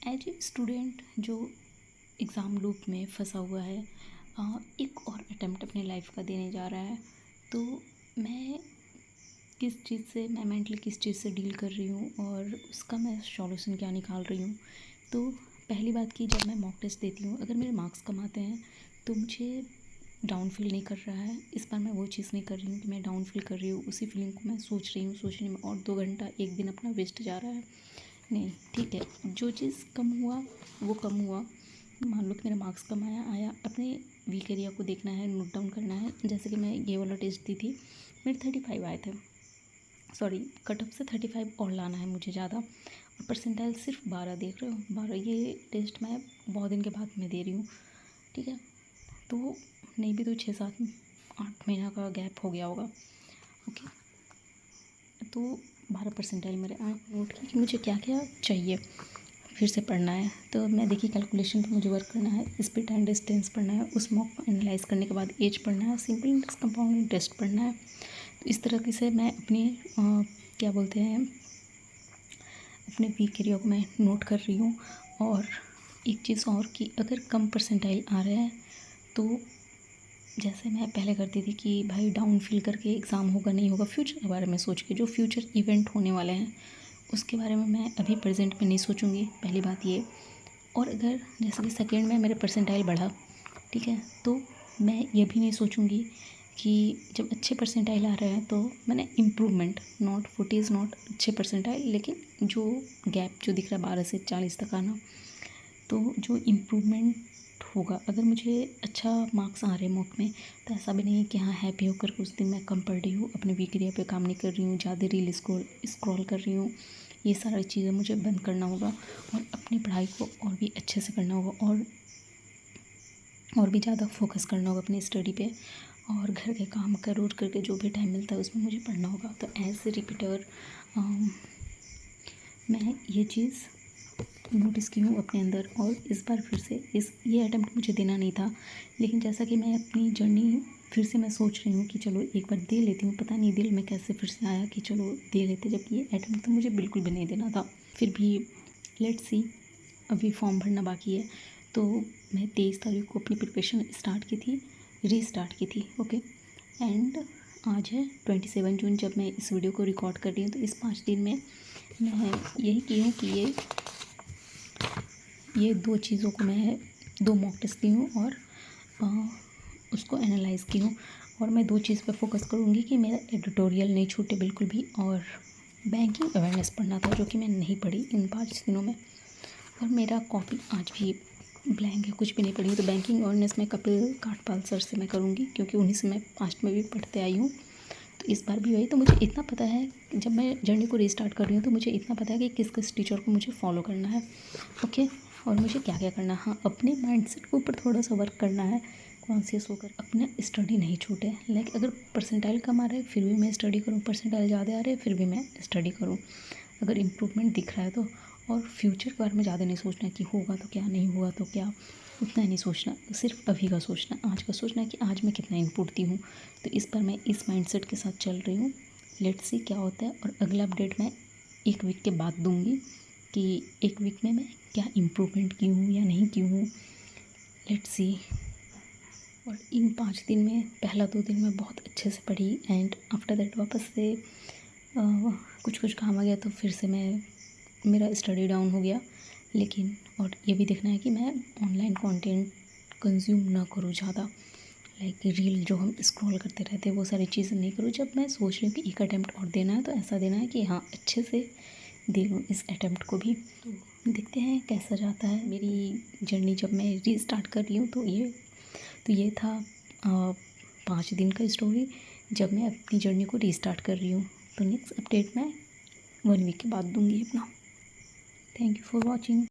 As a student जो exam loop में फंसा हुआ है, एक और अटेम्प्ट अपने लाइफ का देने जा रहा है। तो मैं मैं मेंटली किस चीज़ से डील कर रही हूँ और उसका मैं सॉल्यूशन क्या निकाल रही हूँ। तो पहली बात कि जब मैं मॉक टेस्ट देती हूँ, अगर मेरे मार्क्स कम आते हैं तो मुझे डाउन फील नहीं कर रहा है। इस बार मैं वो चीज़ नहीं कर रही हूँ कि मैं डाउन फील कर रही हूँ, उसी फीलिंग को मैं सोच रही हूँ, सोचने में और 2 घंटा 1 दिन अपना वेस्ट जा रहा है। नहीं, ठीक है, जो चीज़ कम हुआ वो कम हुआ। मान लो कि मेरा मार्क्स कम आया, अपने वीक एरिया को देखना है, नोट डाउन करना है। जैसे कि मैं ये वाला टेस्ट दी थी, मेरे 35 आए थे, सॉरी कट ऑफ से 35 और लाना है मुझे ज़्यादा, और परसेंटाइल सिर्फ 12 देख रहे हो, 12। ये टेस्ट मैं बहुत दिन के बाद में दे रही हूँ, ठीक है। तो नहीं भी तो 6-7-8 महीना का गैप हो गया होगा, ओके। तो 12 परसेंटाइल मेरे आए। नोट की कि मुझे क्या क्या चाहिए, फिर से पढ़ना है। तो मैं देखी कैलकुलेशन पे मुझे वर्क करना है, स्पीड एंड डिस्टेंस पढ़ना है, उस मॉक को एनालाइज करने के बाद एज पढ़ना है, सिंपल इंडेक्स कंपाउंड इंटरेस्ट पढ़ना है। तो इस तरह से मैं अपनी क्या बोलते हैं, अपने वीक एरिया को मैं नोट कर रही हूँ। और एक चीज़ और कि अगर कम परसेंटाइल आ रहे हैं तो जैसे मैं पहले करती थी कि भाई डाउन फील करके एग्ज़ाम होगा नहीं होगा, फ्यूचर के बारे में सोच के, जो फ्यूचर इवेंट होने वाले हैं उसके बारे में मैं अभी प्रेजेंट में नहीं सोचूंगी, पहली बात ये। और अगर जैसे कि सेकेंड में मेरे परसेंटाइल बढ़ा, ठीक है, तो मैं ये भी नहीं सोचूंगी कि जब अच्छे परसेंटाइल आ रहे हैं तो मैंने इम्प्रूवमेंट, नॉट 40 इज़ नॉट अच्छे परसेंटाइल, लेकिन जो गैप जो दिख रहा है 12 से 40 तक आना, तो जो इम्प्रूवमेंट होगा, अगर मुझे अच्छा मार्क्स आ रहे हैं मॉक में, तो ऐसा भी नहीं है कि हाँ हैप्पी होकर उस दिन मैं कम पढ़ रही हूँ, अपने वीक एरिया पे काम नहीं कर रही हूँ, ज़्यादा रील स्क्रॉल कर रही हूँ। ये सारी चीज़ें मुझे बंद करना होगा और अपनी पढ़ाई को और भी अच्छे से करना होगा, और भी ज़्यादा फोकस करना होगा अपनी स्टडी पे, और घर के काम कर उर करके जो भी टाइम मिलता है उसमें मुझे पढ़ना होगा। तो एज ए रिपीटर मैं ये चीज़ नोटिस की हूँ अपने अंदर, और इस बार फिर से ये अटेम्प्ट मुझे देना नहीं था, लेकिन जैसा कि मैं अपनी जर्नी फिर से मैं सोच रही हूँ कि चलो एक बार दे लेती हूँ। पता नहीं दिल में कैसे फिर से आया कि चलो दे लेते, जब ये अटेम्प्ट तो मुझे बिल्कुल भी नहीं देना था। फिर भी लेट्स सी, अभी फॉर्म भरना बाकी है। तो मैं 23 तारीख को अपनी प्रिपरेशन स्टार्ट की थी, रीस्टार्ट की थी, ओके। एंड आज है 27 जून जब मैं इस वीडियो को रिकॉर्ड कर रही हूँ। तो इस 5 दिन में मैं यही की हूँ कि ये 2 चीज़ों को मैं 2 मॉक टेस्ट दी हूँ और उसको एनालाइज़ की हूँ। और मैं 2 चीज़ पे फोकस करूँगी कि मेरा एडिटोरियल नहीं छूटे बिल्कुल भी, और बैंकिंग अवेयरनेस पढ़ना था जो कि मैं नहीं पढ़ी इन 5 दिनों में। और मेरा कॉपी आज भी ब्लैंक है, कुछ भी नहीं पढ़ी। तो बैंकिंग अवेयरनेस में कपिल काठपाल सर से मैं करूँगी, क्योंकि उन्हीं से मैं पास्ट में भी पढ़ते आई हूँ। तो इस बार भी वही। तो मुझे इतना पता है, जब मैं जर्नी को रीस्टार्ट कर रही हूँ तो मुझे इतना पता है कि किस किस टीचर को मुझे फॉलो करना है, ओके। और मुझे क्या क्या करना है, हाँ अपने माइंडसेट के ऊपर थोड़ा सा वर्क करना है, कॉन्शियस होकर अपना स्टडी नहीं छूटे। लाइक अगर परसेंटाइल कम आ रहा है फिर भी मैं स्टडी करूँ, परसेंटाइल ज़्यादा आ रहे हैं फिर भी मैं स्टडी करूँ, अगर इम्प्रूवमेंट दिख रहा है तो। और फ्यूचर के बारे में ज़्यादा नहीं सोचना कि होगा तो क्या, नहीं हुआ तो क्या, उतना ही नहीं सोचना, सिर्फ अभी का सोचना, आज का सोचना है कि आज मैं कितना इनपुट दी हूँ। तो इस पर मैं इस माइंडसेट के साथ चल रही हूँ। लेट्स सी क्या होता है, और अगला अपडेट मैं 1 वीक के बाद दूँगी कि 1 वीक में मैं क्या इम्प्रूवमेंट की हूँ या नहीं की हूँ, लेट्स सी। और इन 5 दिन में पहला 2 दिन मैं बहुत अच्छे से पढ़ी, एंड आफ्टर दैट वापस से कुछ कुछ काम आ गया तो फिर से मेरा स्टडी डाउन हो गया। लेकिन और ये भी देखना है कि मैं ऑनलाइन कंटेंट कंज्यूम ना करूँ ज़्यादा, लाइक रील जो हम स्क्रॉल करते रहते हैं वो सारी चीज़ें नहीं करूँ। जब मैं सोच रही हूँ कि एक अटैम्प्ट और देना है तो ऐसा देना है कि हाँ अच्छे से दे लूँ इस अटैम्प्ट को भी। तो देखते हैं कैसा जाता है मेरी जर्नी जब मैं रीस्टार्ट कर रही हूँ। तो ये था 5 दिन का स्टोरी जब मैं अपनी जर्नी को रीस्टार्ट कर रही हूँ। तो नेक्स्ट अपडेट मैं 1 वीक के बाद दूँगी अपना। Thank you for watching.